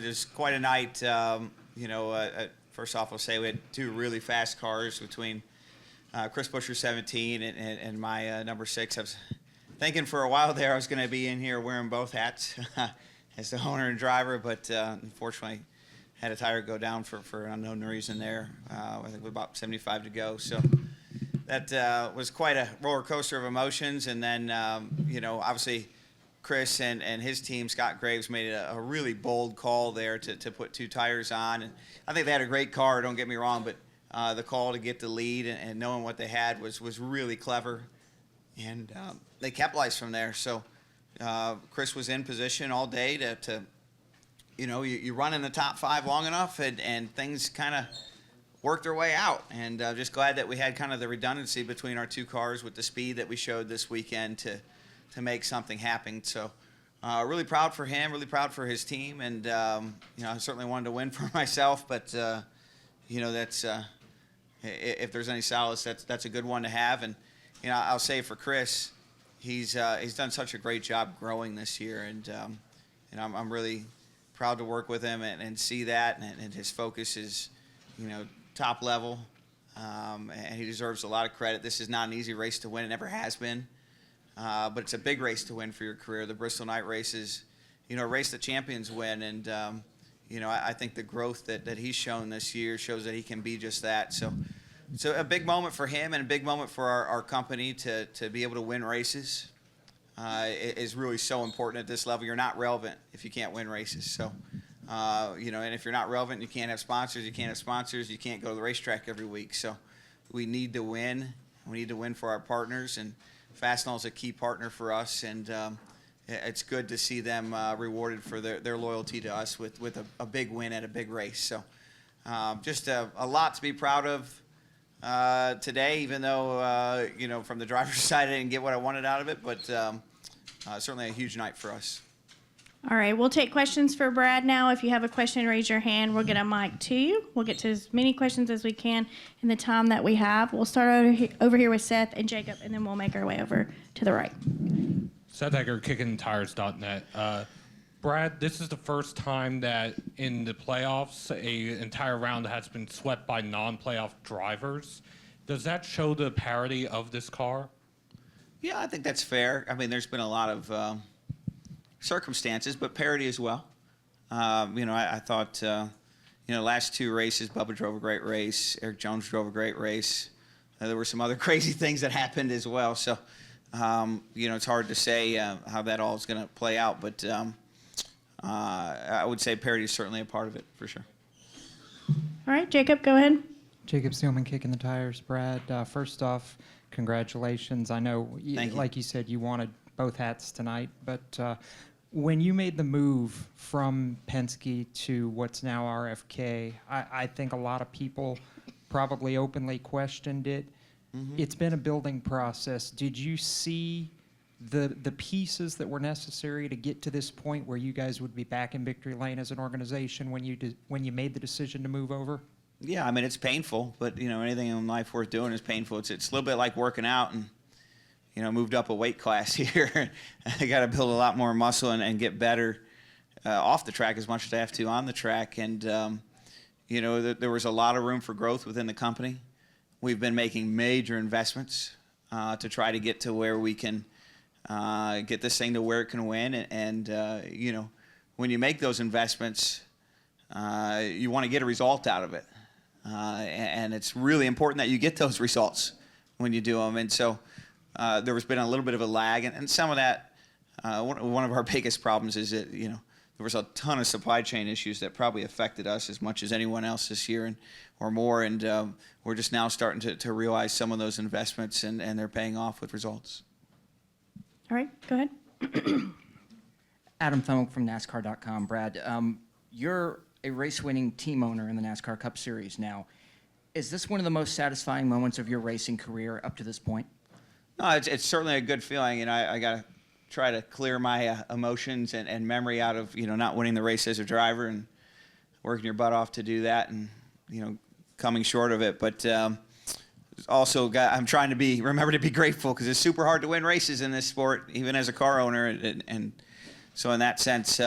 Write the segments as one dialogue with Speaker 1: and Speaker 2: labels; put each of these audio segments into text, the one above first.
Speaker 1: was quite a night. First off, I'll say we had two really fast cars between Chris Buescher 17 and my number 6. I was thinking for a while there I was going to be in here wearing both hats as the owner and driver, but unfortunately had a tire go down for an unknown reason there. I think with about 75 to go. So that was quite a roller coaster of emotions. And then, obviously Chris and his team, Scott Graves, made a really bold call there to put 2 tires on. And I think they had a great car, don't get me wrong, but the call to get the lead and knowing what they had was really clever. And they capitalized from there. So Chris was in position all day to you run in the top 5 long enough and things kind of worked their way out. And just glad that we had kind of the redundancy between our 2 cars with the speed that we showed this weekend to make something happen. So really proud for him, really proud for his team. And, I certainly wanted to win for myself, but, that's if there's any solace, that's a good one to have. And, I'll say for Chris, he's done such a great job growing this year. And I'm really proud to work with him and see that. And his focus is, top level. And he deserves a lot of credit. This is not an easy race to win. It never has been. But it's a big race to win for your career. The Bristol night races, a race that champions win. And, I think the growth that he's shown this year shows that he can be just that. So a big moment for him and a big moment for our company to be able to win races is really so important at this level. You're not relevant if you can't win races. So, and if you're not relevant, you can't have sponsors. You can't have sponsors. You can't go to the racetrack every week. So we need to win. We need to win for our partners. And Fastenal is a key partner for us. And it's good to see them rewarded for their loyalty to us with a big win at a big race. So just a lot to be proud of today, even though, from the driver's side, I didn't get what I wanted out of it. But certainly a huge night for us.
Speaker 2: All right, we'll take questions for Brad now. If you have a question, raise your hand. We'll get a mic to you. We'll get to as many questions as we can in the time that we have. We'll start over here with Seth and Jacob, and then we'll make our way over to the right.
Speaker 3: Seth Egger, kickingtires.net. Brad, this is the first time that in the playoffs, an entire round has been swept by non-playoff drivers. Does that show the parity of this car?
Speaker 1: Yeah, I think that's fair. I mean, there's been a lot of circumstances, but parity as well. I thought, last 2 races, Bubba drove a great race. Eric Jones drove a great race. There were some other crazy things that happened as well. So, it's hard to say how that all is going to play out, but I would say parity is certainly a part of it, for sure.
Speaker 2: All right, Jacob, go ahead.
Speaker 4: Jacob Steelman, Kicking the Tires. Brad, first off, congratulations. I know, like you said, you wanted both hats tonight, but when you made the move from Penske to what's now RFK, I think a lot of people probably openly questioned it. Mm-hmm. It's been a building process. Did you see the pieces that were necessary to get to this point where you guys would be back in victory lane as an organization when you made the decision to move over?
Speaker 1: Yeah, I mean, it's painful, but, anything in life worth doing is painful. It's a little bit like working out and, moved up a weight class here. I got to build a lot more muscle and get better off the track as much as I have to on the track. And, there was a lot of room for growth within the company. We've been making major investments to try to get to where we can get this thing to where it can win. And when you make those investments, you want to get a result out of it. And it's really important that you get those results when you do them. And so there has been a little bit of a lag. And some of that, one of our biggest problems is that, there was a ton of supply chain issues that probably affected us as much as anyone else this year or more. And we're just now starting to realize some of those investments, and they're paying off with results.
Speaker 2: All right, go ahead.
Speaker 5: Adam Thumel from NASCAR.com. Brad, you're a race-winning team owner in the NASCAR Cup Series now. Is this one of the most satisfying moments of your racing career up to this point?
Speaker 1: No, it's certainly a good feeling, and I got to try to clear my emotions and memory out of, not winning the race as a driver and working your butt off to do that and, coming short of it. But also, I'm trying to remember to be grateful, because it's super hard to win races in this sport, even as a car owner. And so in that sense,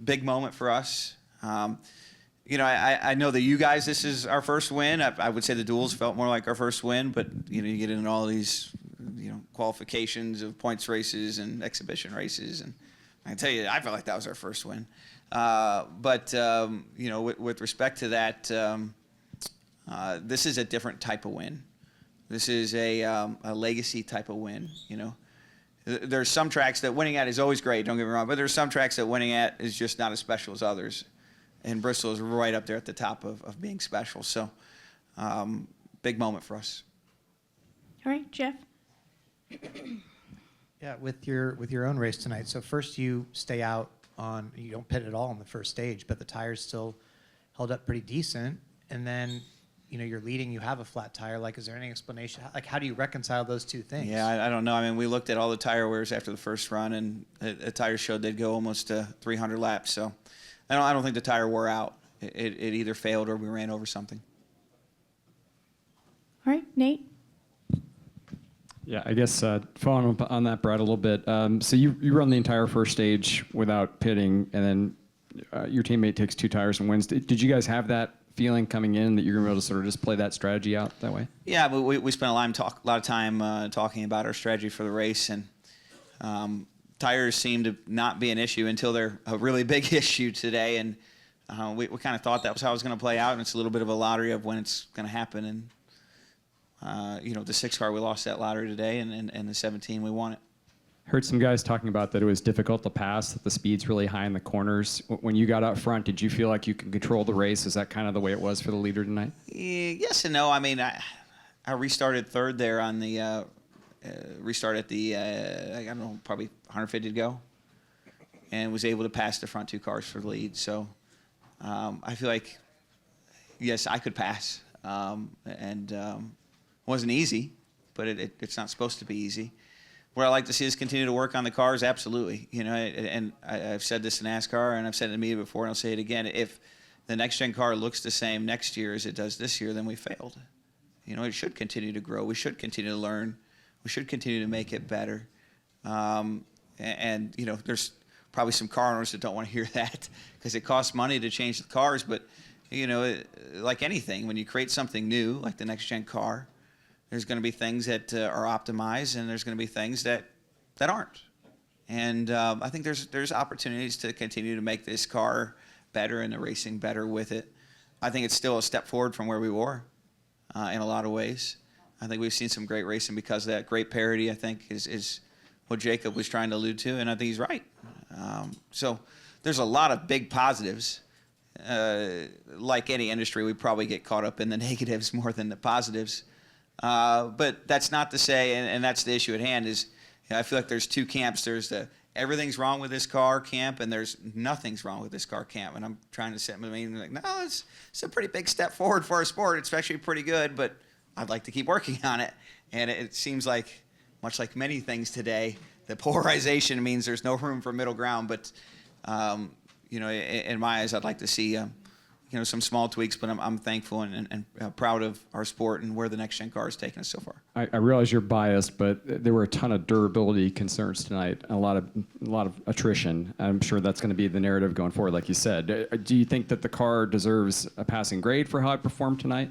Speaker 1: big moment for us. You know, I know that you guys, this is our first win. I would say the duels felt more like our first win, but, you know, you get into all these, you know, qualifications of points races and exhibition races. And I can tell you, I felt like that was our first win. You know, with respect to that, this is a different type of win. This is a legacy type of win, you know. There's some tracks that winning at is always great, don't get me wrong, but there's some tracks that winning at is just not as special as others. And Bristol is right up there at the top of being special. So, big moment for us.
Speaker 2: All right, Jeff.
Speaker 6: Yeah, with your own race tonight. So first you stay out on, you don't pit at all on the first stage, but the tires still held up pretty decent. And then, you know, you're leading, you have a flat tire. Like, is there any explanation? Like, how do you reconcile those two things?
Speaker 1: Yeah, I don't know. I mean, we looked at all the tire wears after the first run, and the tires showed they'd go almost 300 laps. So I don't think the tire wore out. It either failed or we ran over something.
Speaker 2: All right, Nate.
Speaker 7: Yeah, I guess following up on that, Brad, a little bit. So you run the entire first stage without pitting, and then your teammate takes 2 tires and wins. Did you guys have that feeling coming in that you're going to be able to sort of just play that strategy out that way?
Speaker 1: Yeah, but we spent a lot of time talking about our strategy for the race, and tires seem to not be an issue until they're a really big issue today. And we kind of thought that was how it was going to play out, and it's a little bit of a lottery of when it's going to happen. And you know, the 6 car, we lost that lottery today, and the 17, we won it.
Speaker 7: Heard some guys talking about that it was difficult to pass, that the speed's really high in the corners. When you got out front, did you feel like you could control the race? Is that kind of the way it was for the leader tonight?
Speaker 1: Yes and no. I mean, I restarted third there on the restart at the I don't know, probably 150 to go, and was able to pass the front 2 cars for the lead. So I feel like, yes, I could pass, and it wasn't easy, but it's not supposed to be easy. What I like to see is continue to work on the cars, absolutely. You know, and I've said this in NASCAR, and I've said it in the media before, and I'll say it again. If the next-gen car looks the same next year as it does this year, then we failed. You know, it should continue to grow. We should continue to learn. We should continue to make it better. And you know, there's probably some car owners that don't want to hear that because it costs money to change the cars. But, you know, like anything, when you create something new, like the next-gen car, there's going to be things that are optimized, and there's going to be things that aren't. And I think there's opportunities to continue to make this car better and the racing better with it. I think it's still a step forward from where we were in a lot of ways. I think we've seen some great racing because of that. Great parity, I think, is what Jacob was trying to allude to, and I think he's right. So there's a lot of big positives. Like any industry, we probably get caught up in the negatives more than the positives. But that's not to say, and that's the issue at hand, is, you know, I feel like there's 2 camps. There's the everything's wrong with this car camp, and there's nothing's wrong with this car camp. And I'm trying to set my meaning like, no, it's a pretty big step forward for our sport. It's actually pretty good, but I'd like to keep working on it. And it seems like, much like many things today, the polarization means there's no room for middle ground. But, you know, in my eyes, I'd like to see you know, some small tweaks, but I'm thankful and proud of our sport and where the next-gen car has taken us so far.
Speaker 7: I realize you're biased, but there were a ton of durability concerns tonight, a lot of attrition. I'm sure that's going to be the narrative going forward, like you said. Do you think that the car deserves a passing grade for how it performed tonight?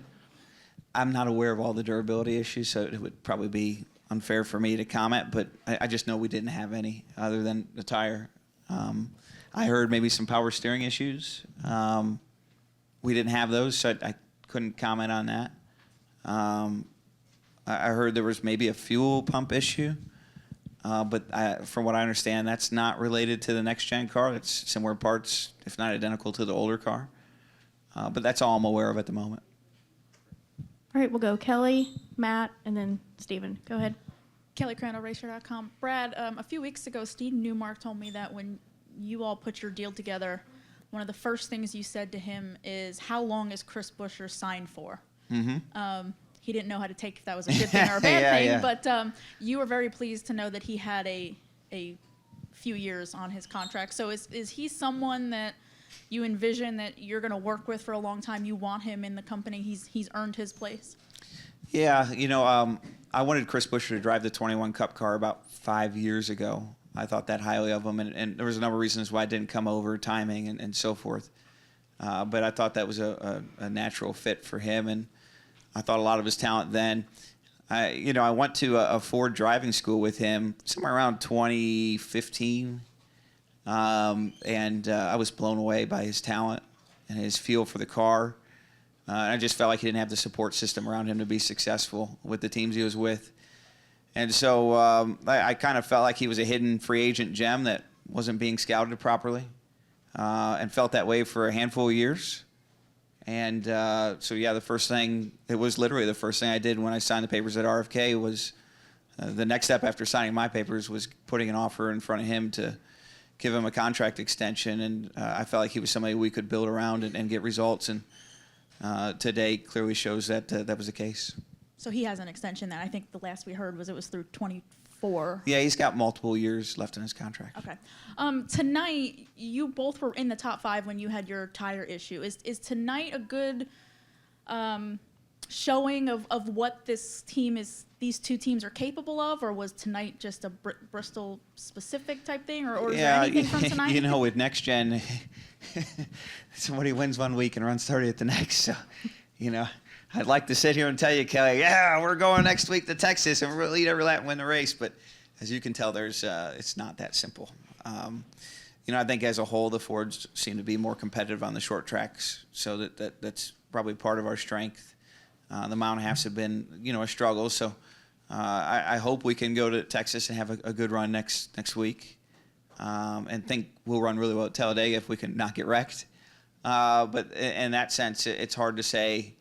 Speaker 1: I'm not aware of all the durability issues, so it would probably be unfair for me to comment, but I just know we didn't have any other than the tire. I heard maybe some power steering issues. We didn't have those, so I couldn't comment on that. I heard there was maybe a fuel pump issue, but from what I understand, that's not related to the next-gen car. It's similar parts, if not identical to the older car. But that's all I'm aware of at the moment.
Speaker 2: All right, we'll go Kelly, Matt, and then Steven. Go ahead.
Speaker 8: Kelly Crandall, Racer.com. Brad, a few weeks ago, Steve Newmark told me that when you all put your deal together, one of the first things you said to him is, how long is Chris Buescher signed for? Mm-hmm. He didn't know how to take if that was a good thing or a bad thing, yeah. But you were very pleased to know that he had a few years on his contract. So is he someone that you envision that you're going to work with for a long time? You want him in the company? He's earned his place?
Speaker 1: Yeah, you know, I wanted Chris Buescher to drive the 21 Cup car about 5 years ago. I thought that highly of him, and there was a number of reasons why it didn't come over, timing and so forth. but I thought that was a natural fit for him, and I thought a lot of his talent then. I went to a Ford driving school with him somewhere around 2015, and I was blown away by his talent and his feel for the car. I just felt like he didn't have the support system around him to be successful with the teams he was with. And so I kind of felt like he was a hidden free agent gem that wasn't being scouted properly, and felt that way for a handful of years. And the first thing, it was literally the first thing I did when I signed the papers at RFK was the next step after signing my papers was putting an offer in front of him to give him a contract extension. And I felt like he was somebody we could build around and get results. And today clearly shows that that was the case.
Speaker 8: So he has an extension that I think the last we heard was it was through 24.
Speaker 1: Yeah, he's got multiple years left in his contract.
Speaker 8: Okay. Tonight, you both were in the top 5 when you had your tire issue. Is tonight a good showing of what these two teams are capable of, or was tonight just a Bristol specific type thing, or is there anything from tonight?
Speaker 1: With next gen, somebody wins one week and runs 30 at the next. So, I'd like to sit here and tell you, Kelly, yeah, we're going next week to Texas and we'll lead every lap and win the race. But as you can tell, it's not that simple. I think as a whole, the Fords seem to be more competitive on the short tracks, so that's probably part of our strength. The mile and a halves have been, a struggle. So I hope we can go to Texas and have a good run next week, and think we'll run really well at Talladega if we can not get wrecked. But in that sense, it's hard to say.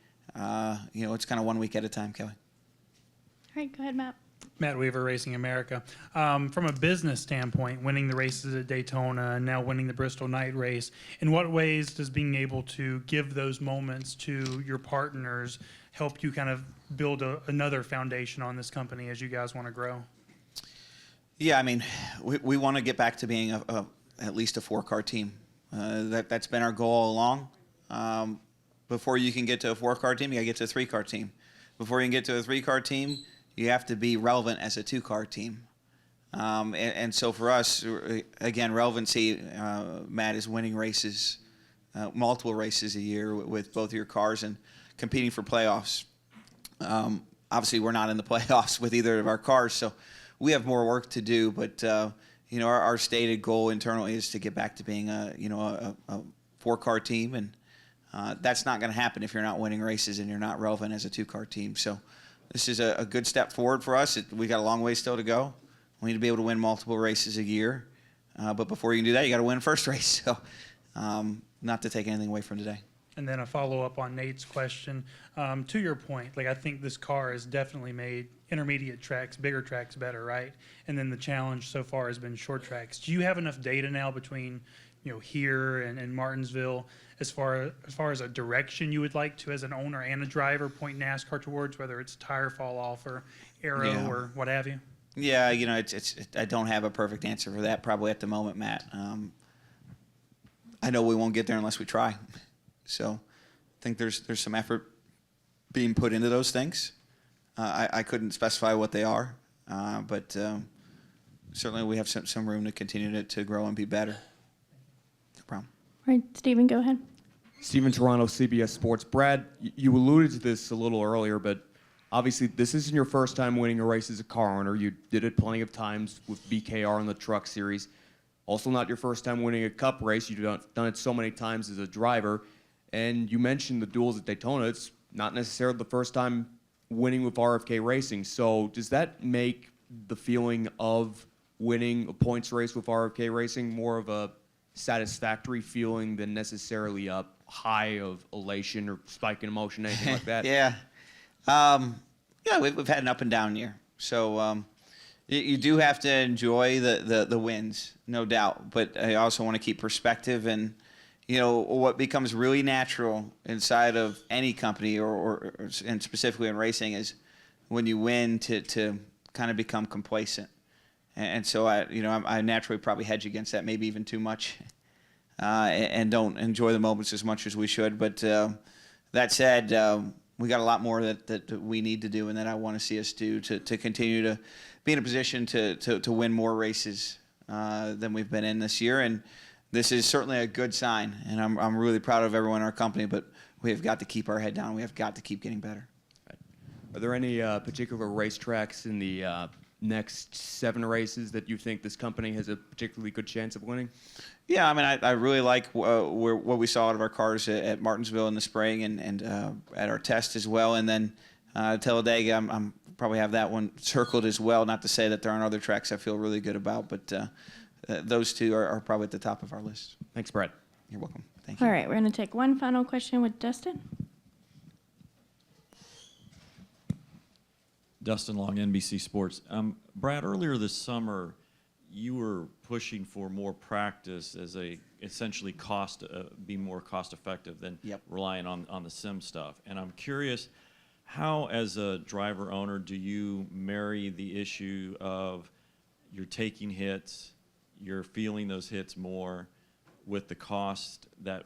Speaker 1: It's kind of 1 week at a time, Kelly.
Speaker 2: All right, go ahead, Matt.
Speaker 9: Matt Weaver, Racing America. From a business standpoint, winning the races at Daytona and now winning the Bristol night race, in what ways does being able to give those moments to your partners help you kind of build another foundation on this company as you guys want to grow?
Speaker 1: Yeah, we want to get back to being at least a 4-car team. That's been our goal all along. Before you can get to a 4-car team, you got to get to a 3-car team. Before you can get to a 3-car team, you have to be relevant as a 2-car team. And so for us, again, relevancy, Matt, is winning races, multiple races a year with both of your cars and competing for playoffs. Obviously, we're not in the playoffs with either of our cars, so we have more work to do. But our stated goal internally is to get back to being a 4-car team, and that's not going to happen if you're not winning races and you're not relevant as a 2-car team. So this is a good step forward for us. We got a long ways still to go. We need to be able to win multiple races a year. But before you can do that, you got to win first race. So not to take anything away from today.
Speaker 9: And then a follow-up on Nate's question. To your point, I think this car has definitely made intermediate tracks, bigger tracks better, right? And then the challenge so far has been short tracks. Do you have enough data now between here and Martinsville as far as a direction you would like to, as an owner and a driver, point NASCAR towards, whether it's tire fall off or aero or what have you?
Speaker 1: Yeah, I don't have a perfect answer for that probably at the moment, Matt. I know we won't get there unless we try. So I think there's some effort being put into those things. I couldn't specify what they are, but certainly we have some room to continue to grow and be better. No problem.
Speaker 2: All right, Stephen, go ahead.
Speaker 10: Stephen Toronto, CBS Sports. Brad, you alluded to this a little earlier, but obviously this isn't your first time winning a race as a car owner. You did it plenty of times with BKR in the Truck Series. Also not your first time winning a Cup race. You've done it so many times as a driver. And you mentioned the duels at Daytona. It's not necessarily the first time winning with RFK Racing. So does that make the feeling of winning a points race with RFK Racing more of a satisfactory feeling than necessarily a high of elation or spike in emotion, anything like that?
Speaker 1: Yeah. We've had an up and down year. So you do have to enjoy the wins, no doubt. But I also want to keep perspective, and what becomes really natural inside of any company and specifically in racing is when you win to kind of become complacent. And so I naturally probably hedge against that, maybe even too much, and don't enjoy the moments as much as we should. But that said, we got a lot more that we need to do and that I want to see us do to continue to be in a position to win more races than we've been in this year. And this is certainly a good sign, and I'm really proud of everyone in our company, but we have got to keep our head down. We have got to keep getting better.
Speaker 10: Are there any particular racetracks in the next 7 races that you think this company has a particularly good chance of winning?
Speaker 1: Yeah, I mean, I really like what we saw out of our cars at Martinsville in the spring and at our test as well. And then Talladega, I'm probably have that one circled as well. Not to say that there aren't other tracks I feel really good about, but those 2 are probably at the top of our list.
Speaker 10: Thanks, Brad.
Speaker 1: You're welcome. Thank you.
Speaker 2: All right, we're going to take one final question with Dustin.
Speaker 11: Dustin Long, NBC Sports. Brad, earlier this summer, you were pushing for more practice as essentially be more cost effective than relying on the sim stuff. And I'm curious, how as a driver owner do you marry the issue of you're taking hits, you're feeling those hits more with the cost that,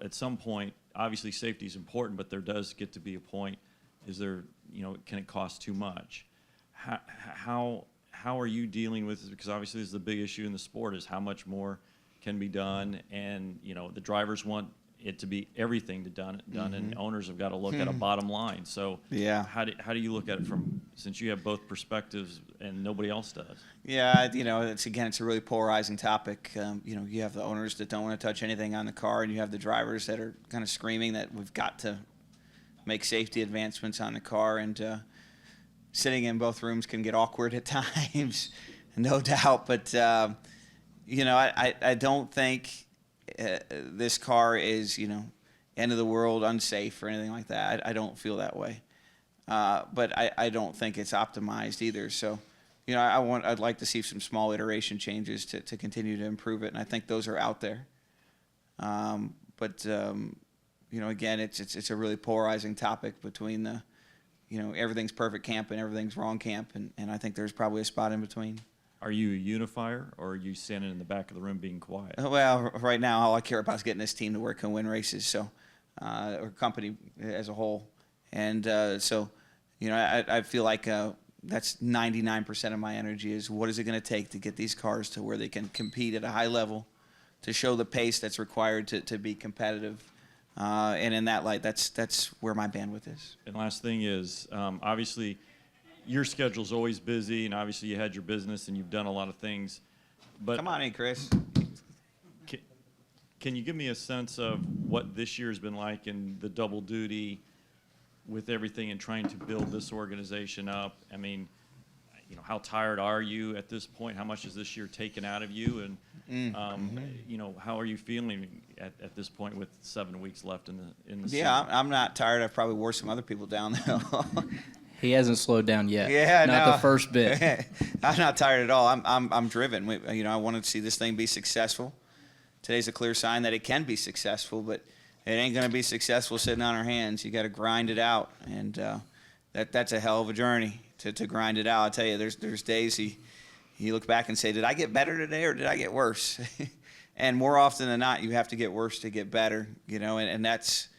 Speaker 11: at some point, obviously safety is important, but there does get to be a point, can it cost too much? How are you dealing with this? Because obviously this is the big issue in the sport, is how much more can be done, and the drivers want it to be everything done, and owners have got to look at a bottom line. So
Speaker 1: Yeah.
Speaker 11: how do you look at it since you have both perspectives and nobody else does?
Speaker 1: Yeah, it's a really polarizing topic. You have the owners that don't want to touch anything on the car, and you have the drivers that are kind of screaming that we've got to make safety advancements on the car. And sitting in both rooms can get awkward at times, no doubt. But I don't think this car is end of the world, unsafe, or anything like that. I don't feel that way. But I don't think it's optimized either. So, I'd like to see some small iteration changes to continue to improve it, and I think those are out there. But again, it's a really polarizing topic between the, everything's perfect camp and everything's wrong camp, and I think there's probably a spot in between.
Speaker 11: Are you a unifier, or are you standing in the back of the room being quiet?
Speaker 1: Well, right now, all I care about is getting this team to work and win races, so or company as a whole. And so, I feel like that's 99% of my energy is what is it going to take to get these cars to where they can compete at a high level, to show the pace that's required to be competitive. And in that light, that's where my bandwidth is.
Speaker 11: And last thing is, obviously, your schedule's always busy, and obviously you had your business and you've done a lot of things. But
Speaker 1: Come on in, Chris.
Speaker 11: Can you give me a sense of what this year's been like in the double duty with everything and trying to build this organization up? I mean, how tired are you at this point? How much has this year taken out of you? And how are you feeling at this point with 7 weeks left in the season?
Speaker 1: Yeah, I'm not tired. I probably wore some other people down though.
Speaker 12: He hasn't slowed down yet.
Speaker 1: Yeah,
Speaker 12: not
Speaker 1: no.
Speaker 12: the first bit.
Speaker 1: I'm not tired at all. I'm driven. I want to see this thing be successful. Today's a clear sign that it can be successful, but it ain't going to be successful sitting on our hands. You got to grind it out, and that's a hell of a journey to grind it out. I tell you, there's days you look back and say, did I get better today or did I get worse? And more often than not, you have to get worse to get better. And that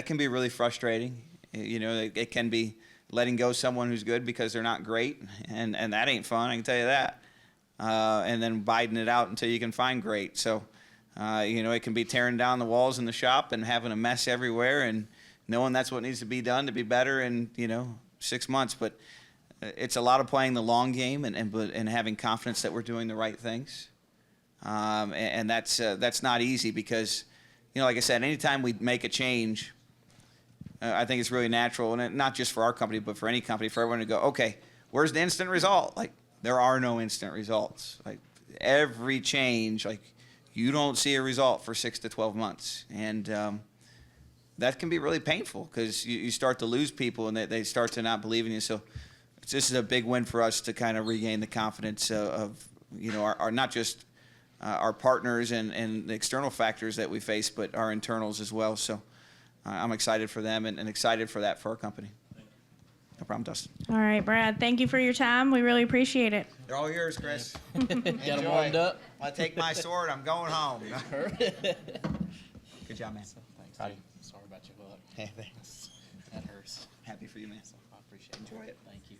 Speaker 1: can be really frustrating. It can be letting go someone who's good because they're not great, and that ain't fun, I can tell you that. And then biding it out until you can find great. So, it can be tearing down the walls in the shop and having a mess everywhere and knowing that's what needs to be done to be better in, 6 months. But it's a lot of playing the long game and having confidence that we're doing the right things. And that's not easy because, like I said, anytime we make a change, I think it's really natural, and not just for our company, but for any company, for everyone to go, okay, where's the instant result? Like, there are no instant results. Like, every change, you don't see a result for 6 to 12 months. And that can be really painful because you start to lose people, and they start to not believe in you. So this is a big win for us to kind of regain the confidence of our not just our partners and the external factors that we face, but our internals as well. So I'm excited for them and excited for that for our company. No problem, Dustin.
Speaker 2: All right, Brad, thank you for your time. We really appreciate it.
Speaker 1: They're all yours, Chris.
Speaker 12: Got him warmed up.
Speaker 1: I take my sword, I'm going home. Good job, man.
Speaker 12: Thanks.
Speaker 1: Howdy.
Speaker 12: Sorry about your luck.
Speaker 1: Hey, thanks.
Speaker 12: That hurts.
Speaker 1: Happy for you, man.
Speaker 12: I appreciate it.
Speaker 1: Enjoy it.
Speaker 12: Thank you.